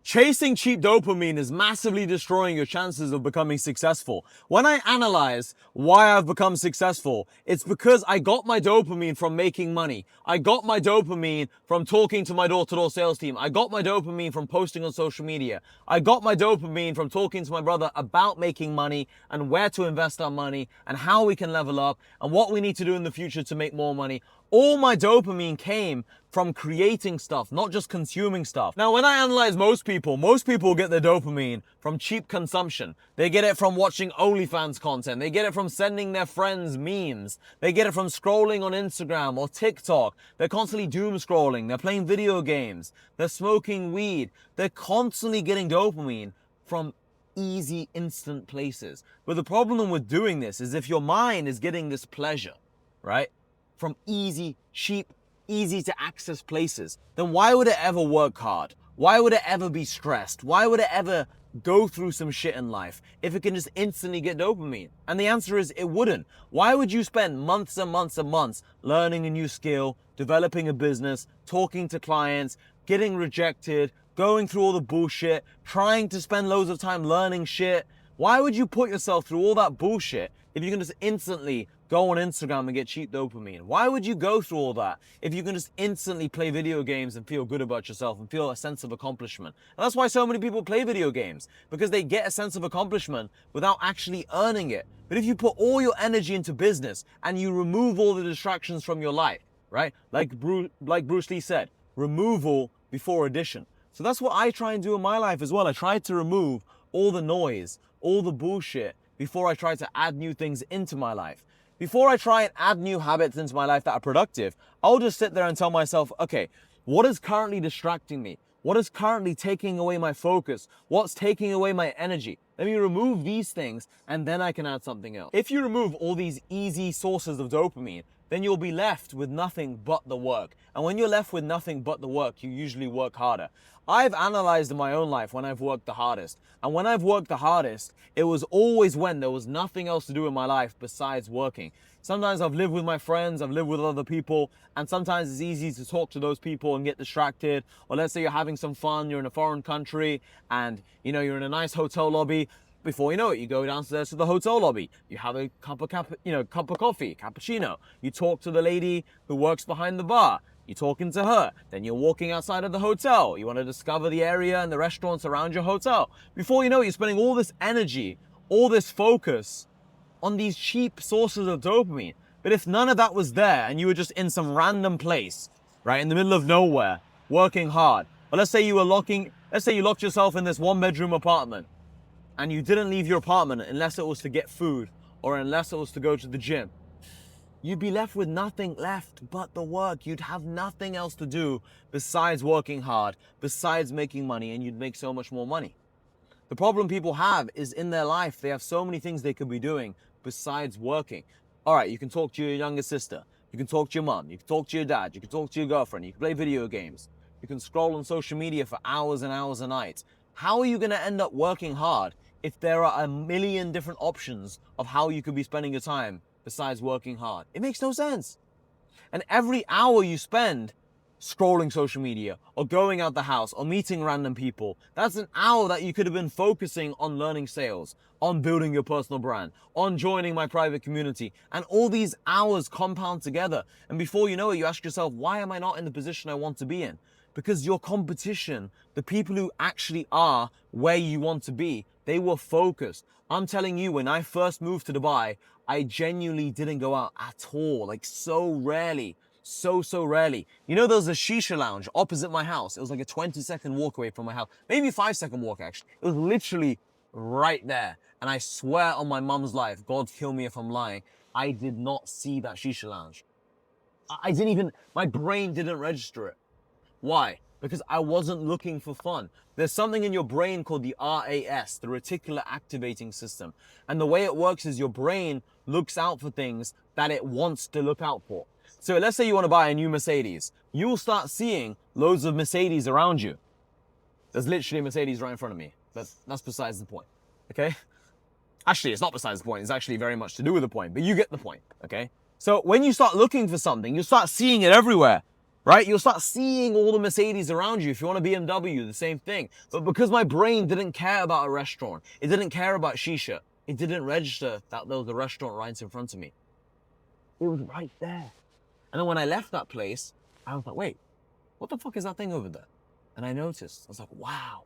Chasing cheap dopamine is massively destroying your chances of becoming successful. When I analyze why I've become successful, it's because I got my dopamine from making money. I got my dopamine from talking to my door-to-door sales team. I got my dopamine from posting on social media. I got my dopamine from talking to my brother about making money and where to invest our money and how we can level up and what we need to do in the future to make more money. All my dopamine came from creating stuff, not just consuming stuff. Now, when I analyze most people get their dopamine from cheap consumption. They get it from watching OnlyFans content. They get it from sending their friends memes. They get it from scrolling on Instagram or TikTok. They're constantly doom scrolling. They're playing video games. They're smoking weed. They're constantly getting dopamine from easy, instant places. But the problem with doing this is if your mind is getting this pleasure, right, from easy, cheap, easy to access places, then why would it ever work hard? Why would it ever be stressed? Why would it ever go through some shit in life if it can just instantly get dopamine? And the answer is it wouldn't. Why would you spend months and months and months learning a new skill, developing a business, talking to clients, getting rejected, going through all the bullshit, trying to spend loads of time learning shit? Why would you put yourself through all that bullshit if you can just instantly go on Instagram and get cheap dopamine? Why would you go through all that if you can just instantly play video games and feel good about yourself and feel a sense of accomplishment? And that's why so many people play video games, because they get a sense of accomplishment without actually earning it. But if you put all your energy into business and you remove all the distractions from your life, right? Like Bruce Lee said, removal before addition. So that's what I try and do in my life as well. I try to remove all the noise, all the bullshit before I try to add new things into my life. Before I try and add new habits into my life that are productive, I'll just sit there and tell myself, okay, what is currently distracting me? What is currently taking away my focus? What's taking away my energy? Let me remove these things and then I can add something else. If you remove all these easy sources of dopamine, then you'll be left with nothing but the work. And when you're left with nothing but the work, you usually work harder. I've analyzed in my own life when I've worked the hardest. And when I've worked the hardest, it was always when there was nothing else to do in my life besides working. Sometimes I've lived with my friends, I've lived with other people, and sometimes it's easy to talk to those people and get distracted. Or let's say you're having some fun, you're in a foreign country, and you're in a nice hotel lobby. Before you know it, you go downstairs to the hotel lobby. You have a cup of coffee, cappuccino. You talk to the lady who works behind the bar. You're talking to her. Then you're walking outside of the hotel. You want to discover the area and the restaurants around your hotel. Before you know it, you're spending all this energy, all this focus on these cheap sources of dopamine. But if none of that was there and you were just in some random place, right, in the middle of nowhere, working hard, or let's say you locked yourself in this one-bedroom apartment, and you didn't leave your apartment unless it was to get food or unless it was to go to the gym, you'd be left with nothing left but the work. You'd have nothing else to do besides working hard, besides making money, and you'd make so much more money. The problem people have is in their life, they have so many things they could be doing besides working. All right, you can talk to your younger sister. You can talk to your mom. You can talk to your dad. You can talk to your girlfriend. You can play video games. You can scroll on social media for hours and hours a night. How are you going to end up working hard if there are a million different options of how you could be spending your time besides working hard? It makes no sense. And every hour you spend scrolling social media or going out the house or meeting random people, that's an hour that you could have been focusing on learning sales, on building your personal brand, on joining my private community. And all these hours compound together. And before you know it, you ask yourself, why am I not in the position I want to be in? Because your competition, the people who actually are where you want to be, they were focused. I'm telling you, when I first moved to Dubai, I genuinely didn't go out at all, like so rarely, so rarely. There was a shisha lounge opposite my house. It was like a 20-second walk away from my house, maybe 5-second walk actually. It was literally right there. And I swear on my mum's life, God kill me if I'm lying, I did not see that shisha lounge. My brain didn't register it. Why? Because I wasn't looking for fun. There's something in your brain called the RAS, the reticular activating system. And the way it works is your brain looks out for things that it wants to look out for. So let's say you want to buy a new Mercedes. You'll start seeing loads of Mercedes around you. There's literally a Mercedes right in front of me. But that's besides the point, okay? Actually, it's not besides the point. It's actually very much to do with the point, but you get the point, okay? So when you start looking for something, you start seeing it everywhere. right? You'll start seeing all the Mercedes around you. If you want a BMW, the same thing. But because my brain didn't care about a restaurant, it didn't care about shisha, it didn't register that there was a restaurant right in front of me. It was right there. And then when I left that place, I was like, wait, what the fuck is that thing over there? And I noticed, I was like, wow.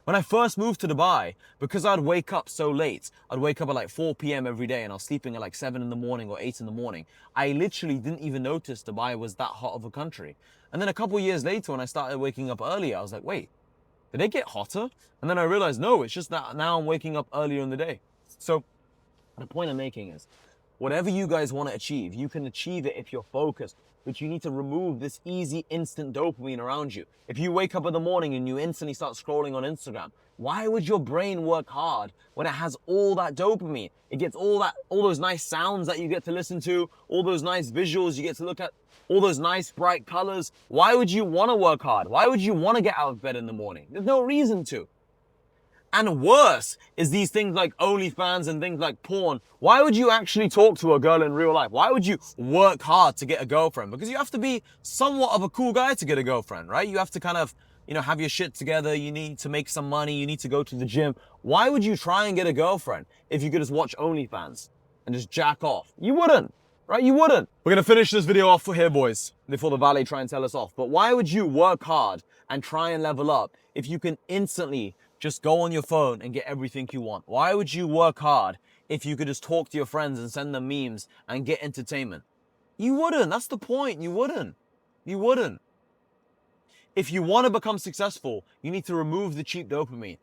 When I first moved to Dubai, because I'd wake up so late, I'd wake up at like 4 p.m. every day and I was sleeping at like 7 in the morning or 8 in the morning, I literally didn't even notice Dubai was that hot of a country. And then a couple years later, when I started waking up earlier, I was like, wait, did it get hotter? And then I realized, no, it's just that now I'm waking up earlier in the day. So the point I'm making is, whatever you guys want to achieve, you can achieve it if you're focused. But you need to remove this easy, instant dopamine around you. If you wake up in the morning and you instantly start scrolling on Instagram, why would your brain work hard when it has all that dopamine? It gets all those nice sounds that you get to listen to, all those nice visuals you get to look at, all those nice bright colors. Why would you want to work hard? Why would you want to get out of bed in the morning? There's no reason to. And worse is these things like OnlyFans and things like porn. Why would you actually talk to a girl in real life? Why would you work hard to get a girlfriend? Because you have to be somewhat of a cool guy to get a girlfriend, right? You have to kind of, have your shit together. You need to make some money. You need to go to the gym. Why would you try and get a girlfriend if you could just watch OnlyFans and just jack off? You wouldn't, right? You wouldn't. We're going to finish this video off here, boys, before the valet try and tell us off. But why would you work hard and try and level up if you can instantly just go on your phone and get everything you want? Why would you work hard if you could just talk to your friends and send them memes and get entertainment? You wouldn't. That's the point. You wouldn't. You wouldn't. If you want to become successful, you need to remove the cheap dopamine.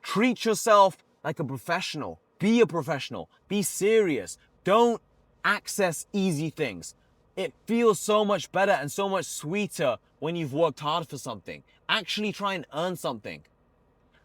Treat yourself like a professional. Be a professional. Be serious. Don't access easy things. It feels so much better and so much sweeter when you've worked hard for something. Actually try and earn something.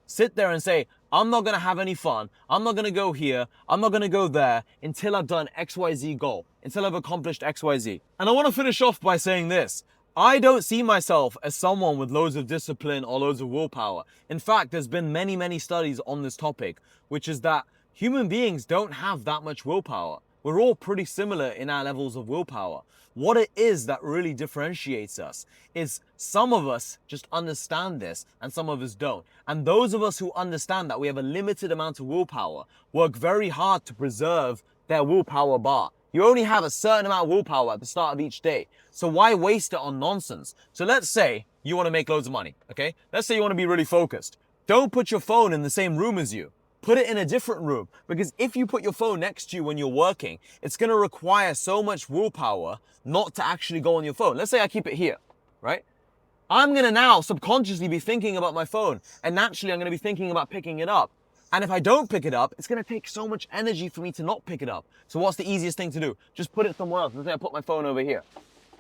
Sit there and say, I'm not going to have any fun. I'm not going to go here. I'm not going to go there until I've done XYZ goal, until I've accomplished XYZ. And I want to finish off by saying this. I don't see myself as someone with loads of discipline or loads of willpower. In fact, there's been many, many studies on this topic, which is that human beings don't have that much willpower. We're all pretty similar in our levels of willpower. What it is that really differentiates us is some of us just understand this and some of us don't. And those of us who understand that we have a limited amount of willpower work very hard to preserve their willpower bar. You only have a certain amount of willpower at the start of each day. So why waste it on nonsense? So let's say you want to make loads of money, okay? Let's say you want to be really focused. Don't put your phone in the same room as you. Put it in a different room, because if you put your phone next to you when you're working, it's going to require so much willpower not to actually go on your phone. Let's say I keep it here, right? I'm going to now subconsciously be thinking about my phone, and naturally I'm going to be thinking about picking it up. And if I don't pick it up, it's going to take so much energy for me to not pick it up. So what's the easiest thing to do? Just put it somewhere else. Let's say I put my phone over here.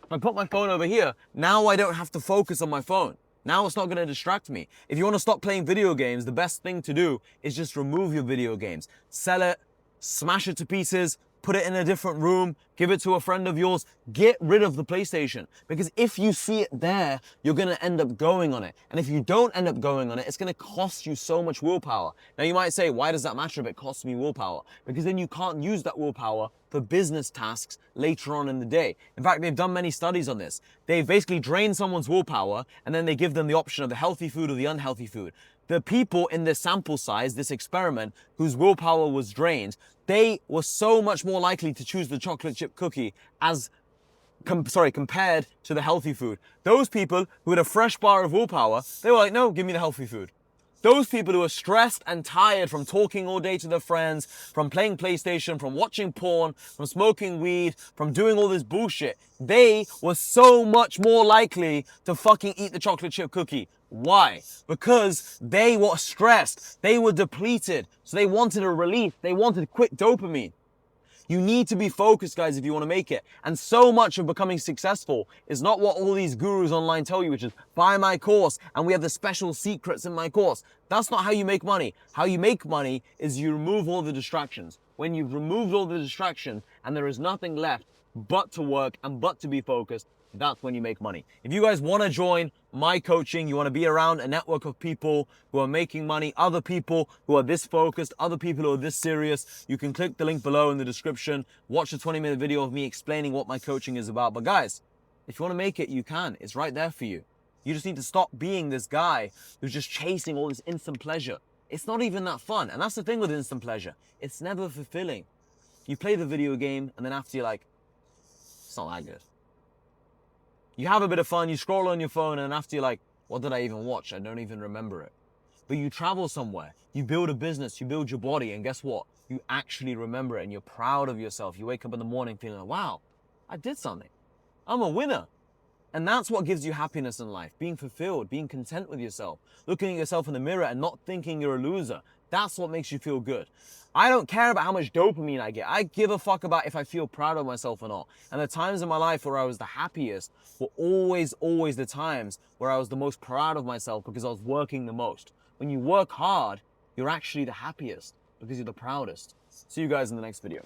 If I put my phone over here, now I don't have to focus on my phone. Now it's not going to distract me. If you want to stop playing video games, the best thing to do is just remove your video games. Sell it, smash it to pieces, put it in a different room, give it to a friend of yours. Get rid of the PlayStation, because if you see it there, you're going to end up going on it. And if you don't end up going on it, it's going to cost you so much willpower. Now you might say, why does that matter if it costs me willpower? Because then you can't use that willpower for business tasks later on in the day. In fact, they've done many studies on this. They basically drain someone's willpower and then they give them the option of the healthy food or the unhealthy food. The people in this sample size, this experiment, whose willpower was drained, they were so much more likely to choose the chocolate chip cookie as compared to the healthy food. Those people who had a fresh bar of willpower, they were like, no, give me the healthy food. Those people who are stressed and tired from talking all day to their friends, from playing PlayStation, from watching porn, from smoking weed, from doing all this bullshit, they were so much more likely to fucking eat the chocolate chip cookie. Why? Because they were stressed. They were depleted. So they wanted a relief. They wanted quick dopamine. You need to be focused, guys, if you want to make it. And so much of becoming successful is not what all these gurus online tell you, which is buy my course and we have the special secrets in my course. That's not how you make money. How you make money is you remove all the distractions. When you've removed all the distractions and there is nothing left but to work and but to be focused, that's when you make money. If you guys want to join my coaching, you want to be around a network of people who are making money, other people who are this focused, other people who are this serious, you can click the link below in the description, watch a 20-minute video of me explaining what my coaching is about. But guys, If you want to make it, you can. It's right there for you. You just need to stop being this guy who's just chasing all this instant pleasure. It's not even that fun. And that's the thing with instant pleasure. It's never fulfilling. You play the video game and then after you're like, it's not that good. You have a bit of fun, you scroll on your phone, and after you're like, what did I even watch? I don't even remember it. But you travel somewhere, you build a business, you build your body, and guess what? You actually remember it and you're proud of yourself. You wake up in the morning feeling like, wow, I did something. I'm a winner. And that's what gives you happiness in life. Being fulfilled, being content with yourself, looking at yourself in the mirror and not thinking you're a loser. That's what makes you feel good. I don't care about how much dopamine I get. I give a fuck about if I feel proud of myself or not. And the times in my life where I was the happiest were always the times where I was the most proud of myself because I was working the most. When you work hard, you're actually the happiest because you're the proudest. See you guys in the next video.